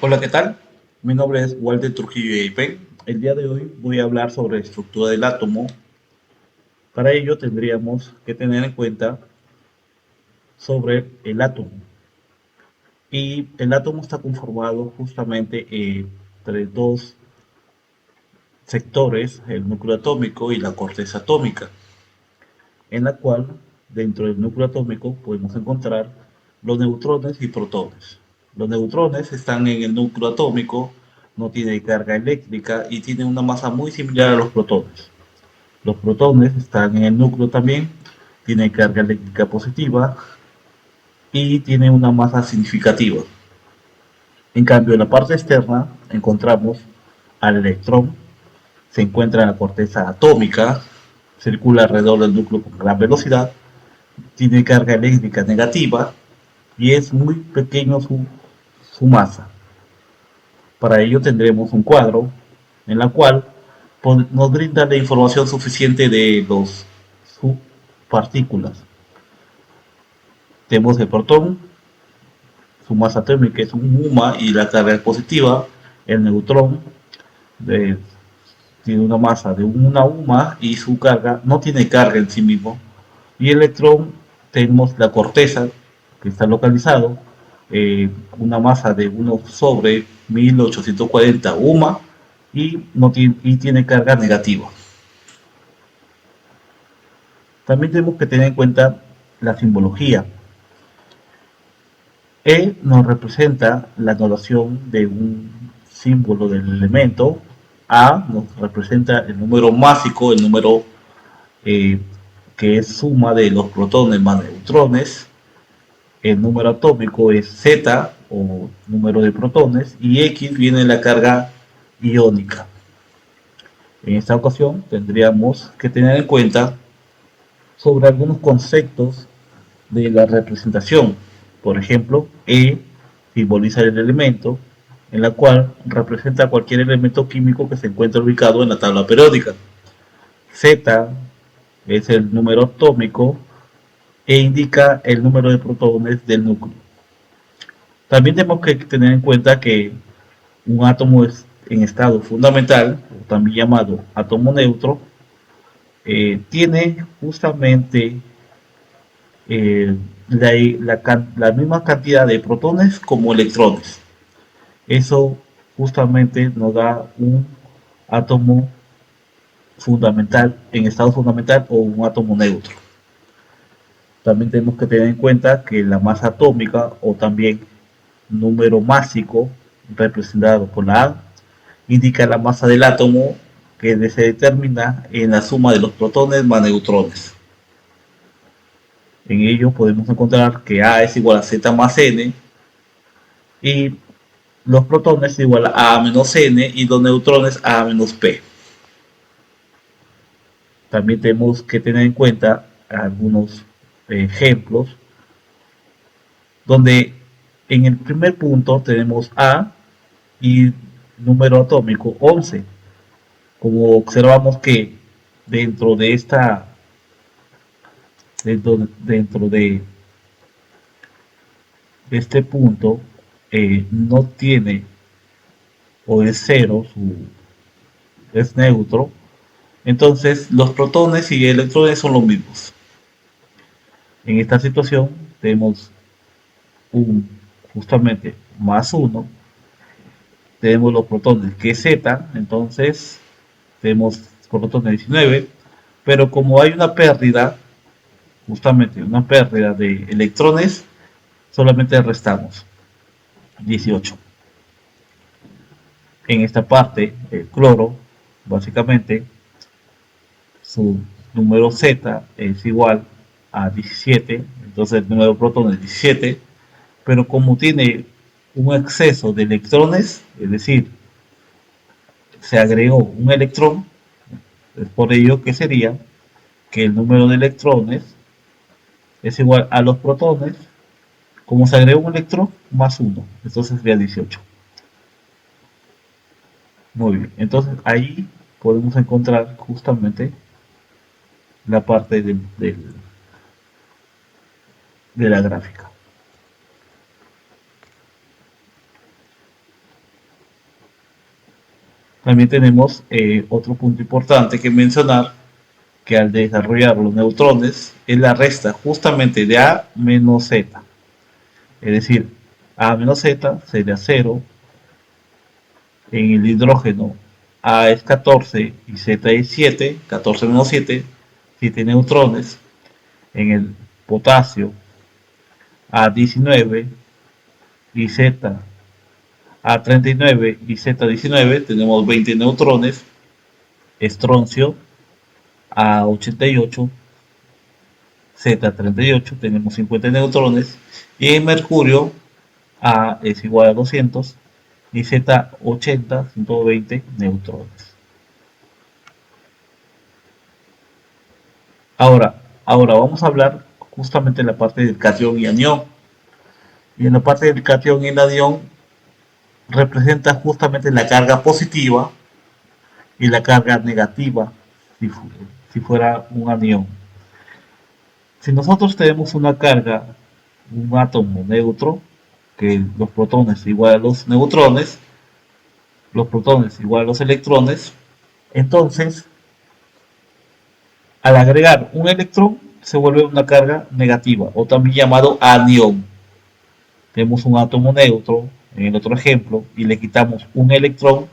Hola, ¿qué tal? Mi nombre es Walter Trujillo Eipen. El día de hoy voy a hablar sobre la estructura del átomo. Para ello tendríamos que tener en cuenta sobre el átomo. Y el átomo está conformado justamente entre dos sectores, el núcleo atómico y la corteza atómica, en la cual dentro del núcleo atómico podemos encontrar los neutrones y protones. Los neutrones están en el núcleo atómico, no tienen carga eléctrica y tienen una masa muy similar a los protones. Los protones están en el núcleo también, tienen carga eléctrica positiva y tienen una masa significativa. En cambio, en la parte externa encontramos al electrón, se encuentra en la corteza atómica, circula alrededor del núcleo con gran velocidad, tiene carga eléctrica negativa y es muy pequeño su masa. Para ello tendremos un cuadro en la cual nos brinda la información suficiente de los subpartículas. Tenemos el protón, su masa atómica es un UMA y la carga es positiva. El neutrón de, tiene una masa de una UMA y su carga no tiene carga en sí mismo. Y el electrón tenemos la corteza que está localizado, una masa de 1 sobre 1840 UMA y tiene carga negativa. También tenemos que tener en cuenta la simbología. E nos representa la notación de un símbolo del elemento. A nos representa el número másico, el número eh, que es suma de los protones más neutrones. El número atómico es Z o número de protones y X viene la carga iónica. En esta ocasión tendríamos que tener en cuenta sobre algunos conceptos de la representación. Por ejemplo, E simboliza el elemento, en la cual representa cualquier elemento químico que se encuentre ubicado en la tabla periódica. Z es el número atómico e indica el número de protones del núcleo. También tenemos que tener en cuenta que un átomo es en estado fundamental, o también llamado átomo neutro, tiene justamente eh, la misma cantidad de protones como electrones. Eso justamente nos da un átomo fundamental, en estado fundamental o un átomo neutro. También tenemos que tener en cuenta que la masa atómica o también número másico representado por la A indica la masa del átomo que se determina en la suma de los protones más neutrones. En ello podemos encontrar que A es igual a Z más N y los protones igual a menos N y los neutrones a menos P. También tenemos que tener en cuenta algunos ejemplos donde en el primer punto tenemos A y número atómico 11. Como observamos que dentro de esta dentro de este punto no tiene o es cero, es neutro, entonces los protones y electrones son los mismos. En esta situación tenemos un justamente más uno, tenemos los protones que es Z, entonces tenemos protones 19, pero como hay una pérdida, justamente una pérdida de electrones, solamente restamos 18. En esta parte, el cloro, básicamente, su número Z es igual a 17, entonces el número de protones es 17, pero como tiene un exceso de electrones, es decir, se agregó un electrón, es por ello que sería que el número de electrones es igual a los protones, como se agregó un electrón, más uno, entonces sería 18. Muy bien, entonces ahí podemos encontrar justamente la parte de la gráfica. También tenemos otro punto importante que mencionar, que al desarrollar los neutrones es la resta justamente de A menos Z. Es decir, A menos Z sería 0, en el hidrógeno A es 14 y Z es 7, 14 menos 7, 7 neutrones. En el potasio A 19 y Z A 39 y Z 19 tenemos 20 neutrones. Estroncio A 88, Z 38 tenemos 50 neutrones. Y en mercurio A es igual a 200 y Z 80, 120 neutrones. Ahora vamos a hablar justamente de la parte del cation y anión. Y en la parte del cation y el anión representa justamente la carga positiva y la carga negativa si, si fuera un anión. Si nosotros tenemos una carga, un átomo neutro, que los protones igual a los neutrones, los protones igual a los electrones, entonces al agregar un electrón se vuelve una carga negativa, o también llamado anión. Tenemos un átomo neutro, en el otro ejemplo, y le quitamos un electrón,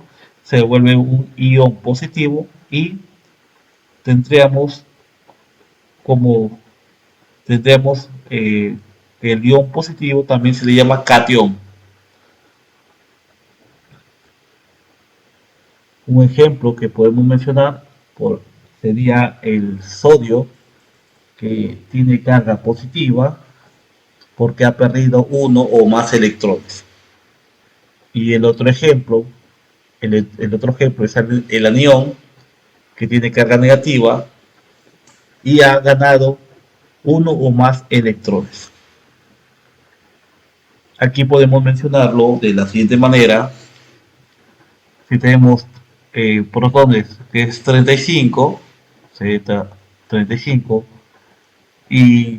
se vuelve un ion positivo y tendríamos como tendríamos el ion positivo también se le llama cation. Un ejemplo que podemos mencionar sería el sodio, que tiene carga positiva porque ha perdido uno o más electrones. Y el otro ejemplo es el anión, que tiene carga negativa y ha ganado uno o más electrones. Aquí podemos mencionarlo de la siguiente manera. Si tenemos protones, que es 35, Z 35, y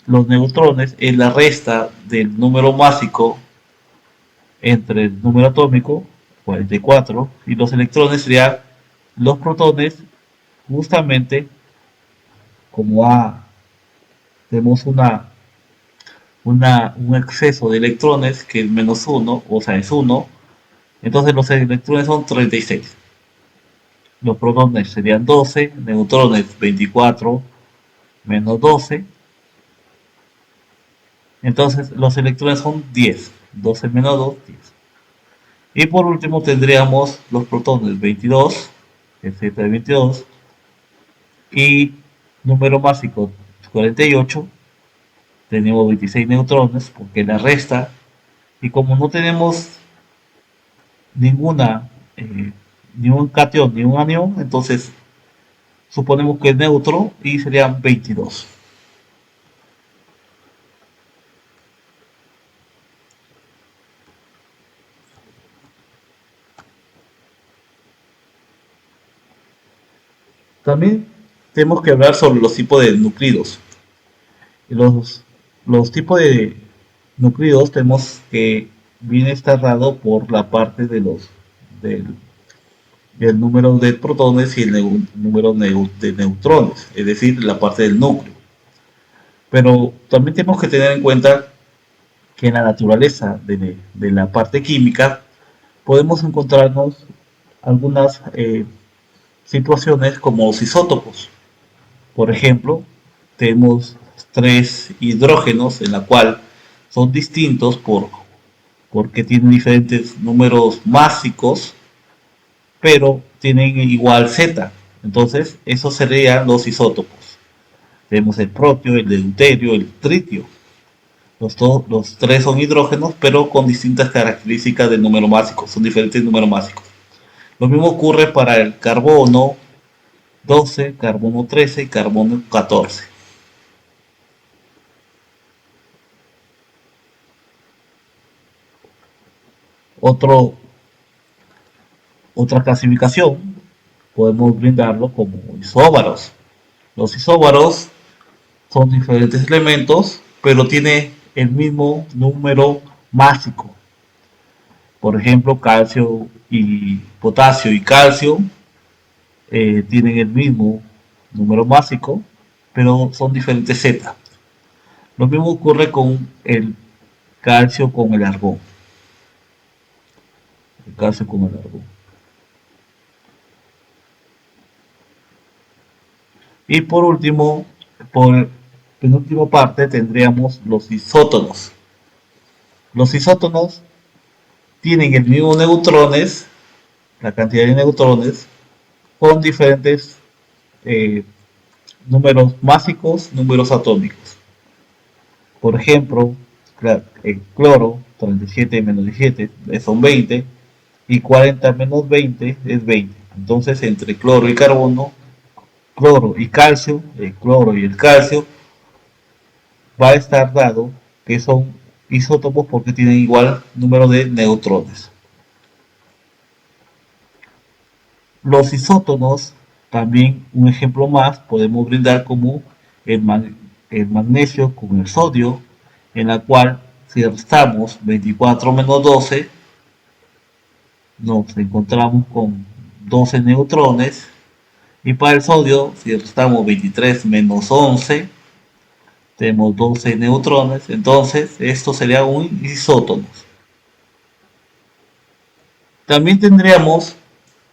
los neutrones es la resta del número másico entre el número atómico, 44, y los electrones serían los protones, justamente como tenemos un exceso de electrones que es menos 1, o sea, es 1, entonces los electrones son 36. Los protones serían 12, neutrones 24 menos 12, entonces los electrones son 10, 12 menos 2, 10. Y por último tendríamos los protones 22, el Z de 22, y número másico 48, tenemos 26 neutrones porque la resta, y como no tenemos ninguna, ni un cation ni un anión, entonces suponemos que es neutro y serían 22. También tenemos que hablar sobre los tipos de núclidos. Los, los tipos de núclidos tenemos que viene estar dado por la parte del, del número de protones y el número de neutrones, es decir, la parte del núcleo. Pero también tenemos que tener en cuenta que en la naturaleza de la parte química podemos encontrarnos algunas situaciones como los isótopos. Por ejemplo, tenemos tres hidrógenos en la cual son distintos porque tienen diferentes números másicos, pero tienen igual Z. Entonces, esos serían los isótopos. Tenemos el propio, el deuterio, el tritio. Los tres son hidrógenos, pero con distintas características del número másico. Son diferentes números másicos. Lo mismo ocurre para el carbono 12, carbono 13 y carbono 14. Otro, Otra clasificación podemos brindarlo como isóbaros. Los isóbaros son diferentes elementos, pero tiene el mismo número másico. Por ejemplo, calcio y potasio y calcio tienen el mismo número másico, pero son diferentes Z. Lo mismo ocurre con el calcio con el argón. El calcio con el argón. Y por último, por penúltima parte, tendríamos los isótonos. Los isótonos tienen el mismo neutrones, la cantidad de neutrones, con diferentes eh, números másicos, números atómicos. Por ejemplo, el cloro, 37 menos 17 son 20, y 40 menos 20 es 20. Entonces, entre cloro y carbono, cloro y calcio, el cloro y el calcio, va a estar dado que son isótopos porque tienen igual número de neutrones. Los isótonos, también un ejemplo más, podemos brindar como el, el magnesio con el sodio, en la cual si restamos 24 menos 12, nos encontramos con 12 neutrones. Y para el sodio, si restamos 23 menos 11, tenemos 12 neutrones. Entonces, esto sería un isótono. También tendríamos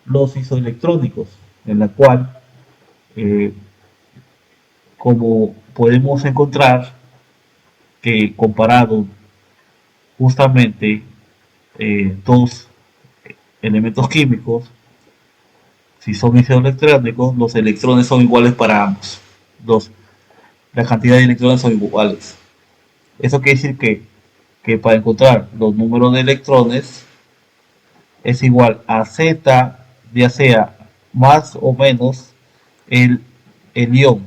los isoelectrónicos, en la cual, eh, como podemos encontrar que comparado justamente dos elementos químicos, si son isoelectrónicos, los electrones son iguales para ambos. Los, la cantidad de electrones son iguales. Eso quiere decir que para encontrar los números de electrones es igual a Z, ya sea más o menos el, el ion.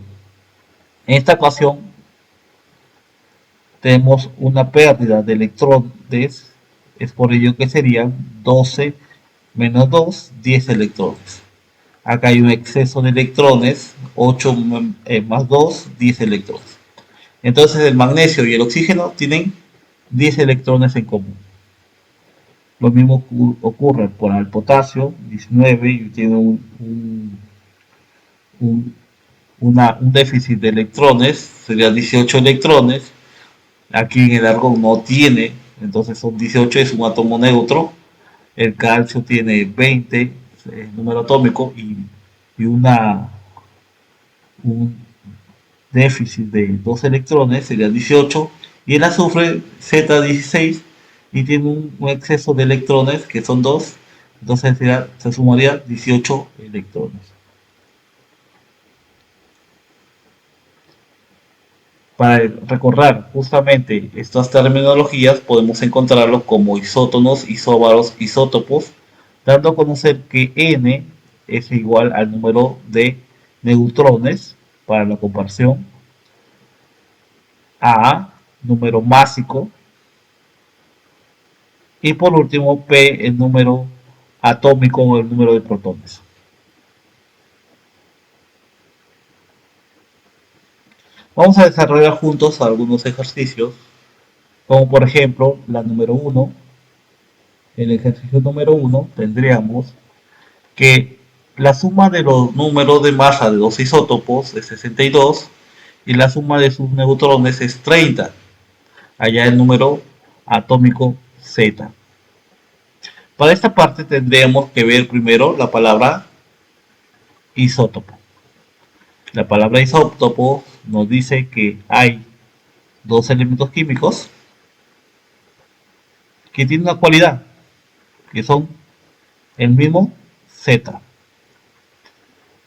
En esta ocasión tenemos una pérdida de electrones, es por ello que serían 12 menos 2, 10 electrones. Acá hay un exceso de electrones, 8 más 2, 10 electrones. Entonces el magnesio y el oxígeno tienen 10 electrones en común. Lo mismo ocurre para el potasio, 19, y tiene un, un déficit de electrones, sería 18 electrones. Aquí en el argón no tiene, entonces son 18, es un átomo neutro. El calcio tiene 20, número atómico, y un déficit de 2 electrones, sería 18. Y el azufre Z16 y tiene un exceso de electrones que son 2, entonces se sumaría 18 electrones. Para recordar justamente estas terminologías podemos encontrarlos como isótonos, isóbaros, isótopos, dando a conocer que N es igual al número de neutrones para la comparación, A, número másico, y por último P, el número atómico o el número de protones. Vamos a desarrollar juntos algunos ejercicios, como por ejemplo la número 1. En el ejercicio número 1 tendríamos que la suma de los números de masa de dos isótopos es 62 y la suma de sus neutrones es 30. Allá el número atómico Z. Para esta parte tendríamos que ver primero la palabra isótopo. La palabra isótopo nos dice que hay dos elementos químicos que tienen una cualidad, que son el mismo Z,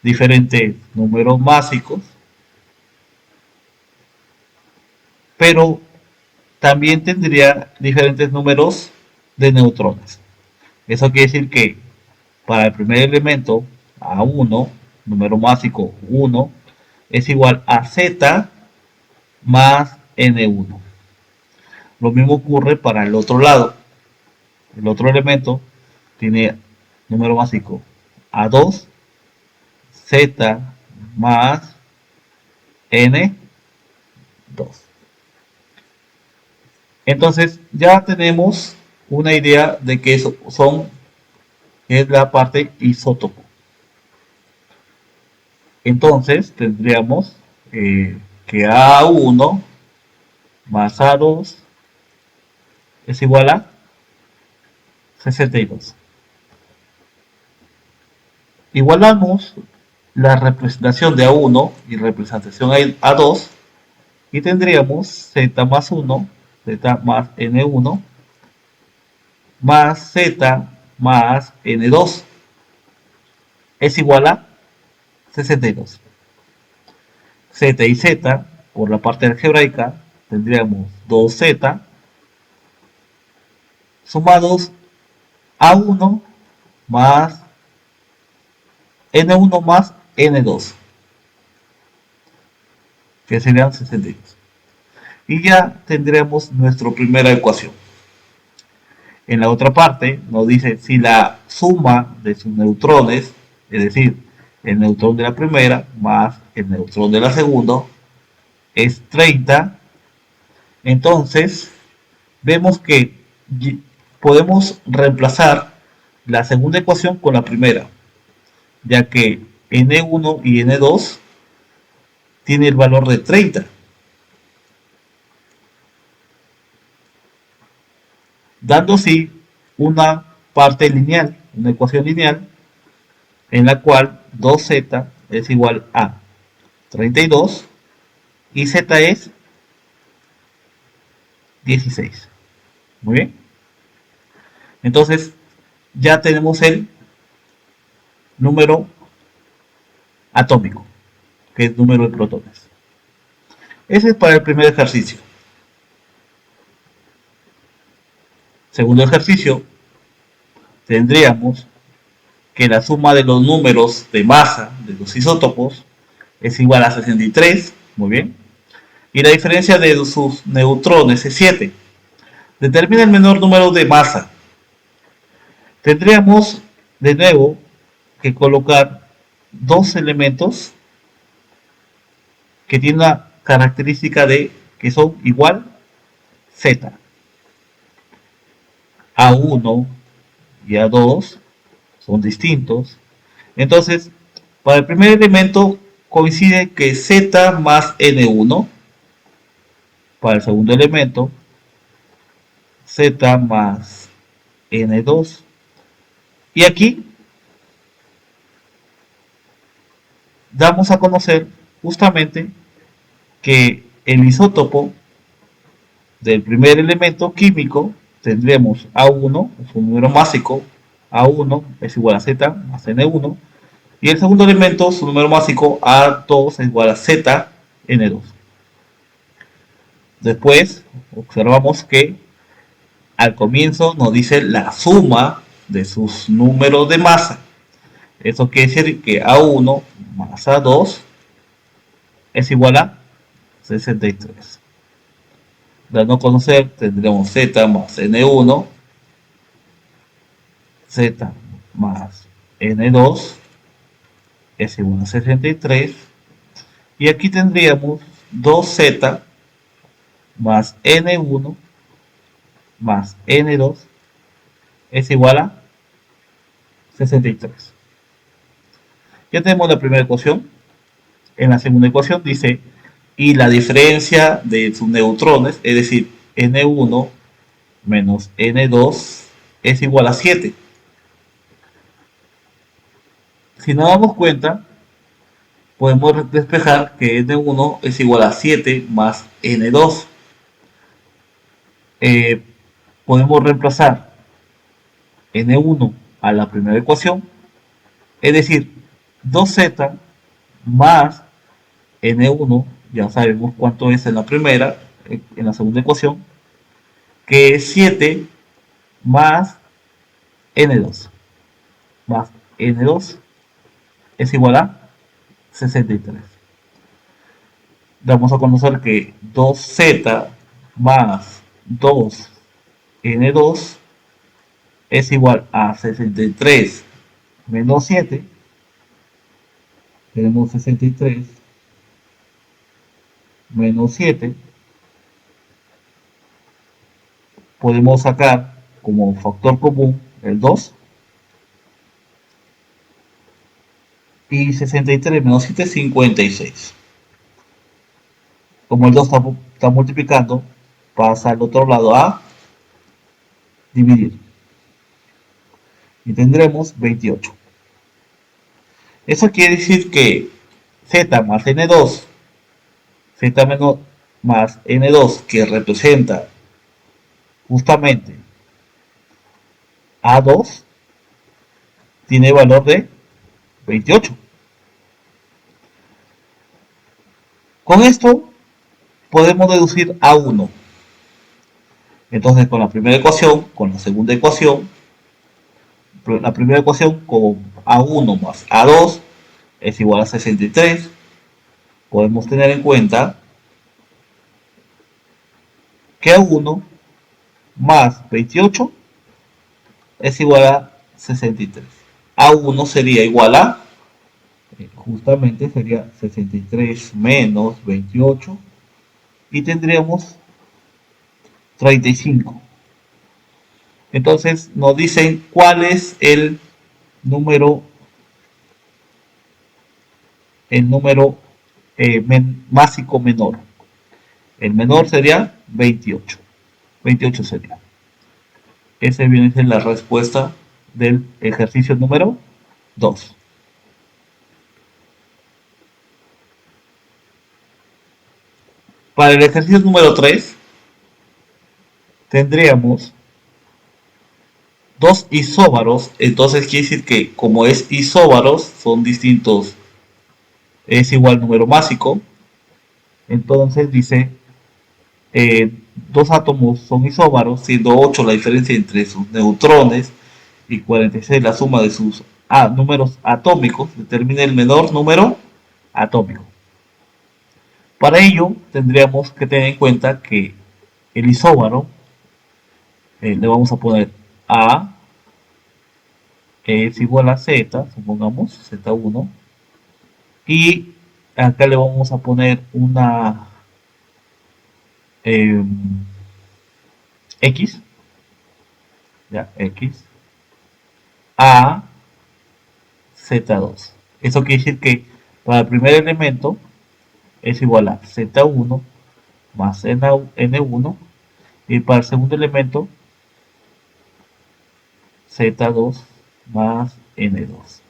diferentes números másicos, pero también tendría diferentes números de neutrones. Eso quiere decir que para el primer elemento, A1, número másico 1, es igual a Z más N1. Lo mismo ocurre para el otro lado. El otro elemento tiene número básico A2, Z más N2. Entonces ya tenemos una idea de que es la parte isótopo. Entonces tendríamos que A1 más A2 es igual a 62. Igualamos la representación de A1 y representación A2 y tendríamos Z más 1, Z más N1 más Z más N2 es igual a 62. Z y Z, por la parte algebraica, tendríamos 2Z sumados a 1 más N1 más N2, que serían 62. Y ya tendremos nuestra primera ecuación. En la otra parte nos dice si la suma de sus neutrones, es decir, el neutrón de la primera más el neutrón de la segunda, es 30, entonces vemos que podemos reemplazar la segunda ecuación con la primera, ya que N1 y N2 tiene el valor de 30, dando así una parte lineal, una ecuación lineal, en la cual 2z es igual a 32 y z es 16. Muy bien. Entonces ya tenemos el número atómico, que es el número de protones. Ese es para el primer ejercicio. Segundo ejercicio, tendríamos que la suma de los números de masa de los isótopos es igual a 63, muy bien, y la diferencia de sus neutrones es 7. Determina el menor número de masa. Tendríamos de nuevo que colocar dos elementos que tienen una característica de que son igual Z. A1 y A2 son distintos. Entonces, para el primer elemento coincide que Z más N1. Para el segundo elemento, Z más N2. Y aquí damos a conocer justamente que el isótopo del primer elemento químico tendremos A1, su número másico, A1 es igual a Z más N1, y el segundo elemento, su número másico, A2 es igual a Z N2. Después observamos que al comienzo nos dice la suma de sus números de masa. Eso quiere decir que A1 más A2 es igual a 63. Dando a conocer, tendremos Z más N1, Z más N2 es igual a 63. Y aquí tendríamos 2Z más N1 más N2 es igual a 63. Ya tenemos la primera ecuación. En la segunda ecuación dice, y la diferencia de sus neutrones, es decir, N1 menos N2 es igual a 7. Si nos damos cuenta, podemos despejar que N1 es igual a 7 más N2. Eh, Podemos reemplazar N1 a la primera ecuación, es decir, 2Z más N1, ya sabemos cuánto es en la primera, en la segunda ecuación, que es 7 más N2, más N2 es igual a 63. Damos a conocer que 2Z más 2N2 es igual a 63 menos 7. Tenemos 63 menos 7. Podemos sacar como factor común el 2 y 63 menos 7 es 56. Como el 2 está multiplicando, pasa al otro lado a dividir y tendremos 28. Eso quiere decir que z más n2, z menos más n2, que representa justamente a2, tiene valor de 28. Con esto podemos deducir a1. Entonces, con la primera ecuación, con la segunda ecuación, la primera ecuación con a1 más a2 es igual a 63. Podemos tener en cuenta que a1 más 28 es igual a 63. A1 sería igual a, justamente sería 63 menos 28 y tendríamos 35. Entonces nos dicen cuál es número, el número másico menor. El menor sería 28. 28 sería. Esa viene a ser la respuesta del ejercicio número 2. Para el ejercicio número 3 tendríamos dos isóbaros. Entonces quiere decir que como es isóbaros, son distintos, es igual número másico. Entonces dice, dos átomos son isóbaros, siendo 8 la diferencia entre sus neutrones y 46 la suma de sus números atómicos, determina el menor número atómico. Para ello tendríamos que tener en cuenta que el isóbaro le vamos a poner A es igual a Z, supongamos, Z1, y acá le vamos a poner una eh, X, ya, X, A Z2. Eso quiere decir que para el primer elemento es igual a Z1 más N1 y para el segundo elemento Z2 más N2.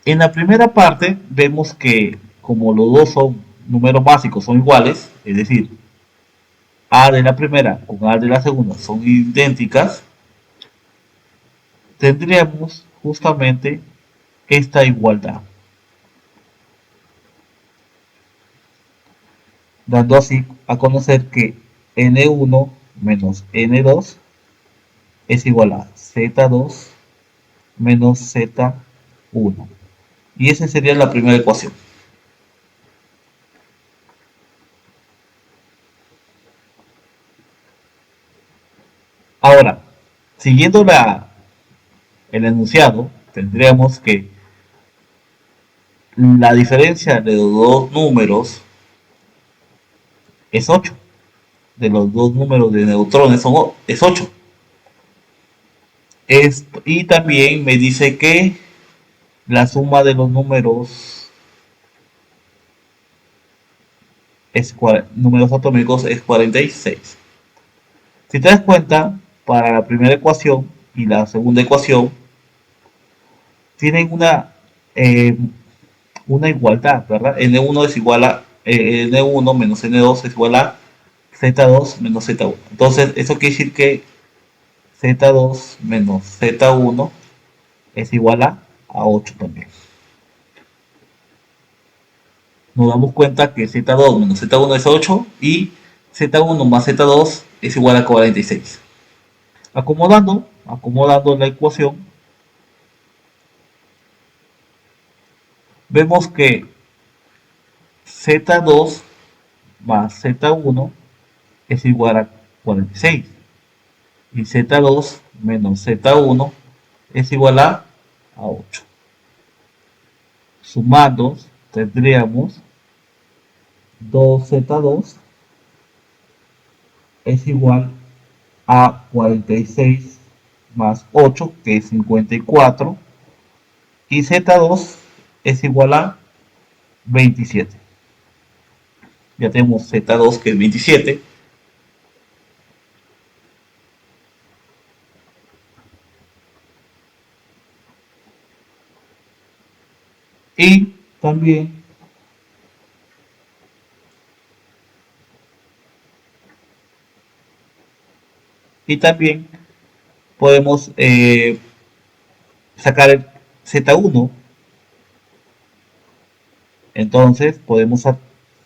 En la primera parte vemos que como los dos son números básicos, son iguales, es decir, A de la primera con A de la segunda son idénticas, tendríamos justamente esta igualdad, dando así a conocer que N1 menos N2 es igual a Z2 menos Z1. Y esa sería la primera ecuación. Ahora, siguiendo el enunciado, tendríamos que la diferencia de los dos números es 8. De los dos números de neutrones es 8. Y también me dice que la suma de los números números atómicos es 46. Si te das cuenta, para la primera ecuación y la segunda ecuación tienen eh, una igualdad, ¿verdad? N1 es igual a N1 menos N2 es igual a Z2 menos Z1. Entonces, eso quiere decir que Z2 menos Z1 es igual a 8 también. Nos damos cuenta que Z2 menos Z1 es 8 y Z1 más Z2 es igual a 46. Acomodando la ecuación, vemos que Z2 más Z1 es igual a 46 y Z2 menos Z1 es igual a 8. Sumando tendríamos 2Z2 es igual a 46 más 8, que es 54, y Z2 es igual a 27. Ya tenemos Z2 que es 27. Y también, y también podemos sacar el Z1. Entonces podemos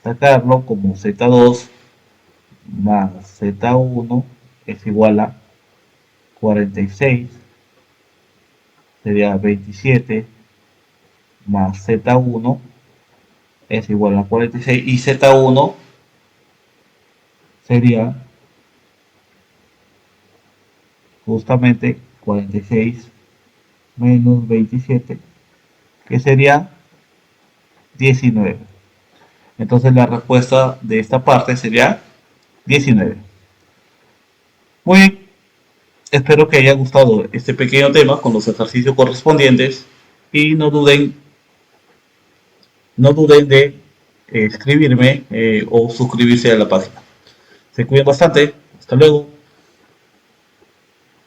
sacarlo como Z2 más Z1 es igual a 46, sería 27 más Z1 es igual a 46 y Z1 sería justamente 46 menos 27, que sería 19. Entonces la respuesta de esta parte sería 19. Muy bien, espero que haya gustado este pequeño tema con los ejercicios correspondientes y no duden de escribirme o suscribirse a la página. Se cuiden bastante. Hasta luego.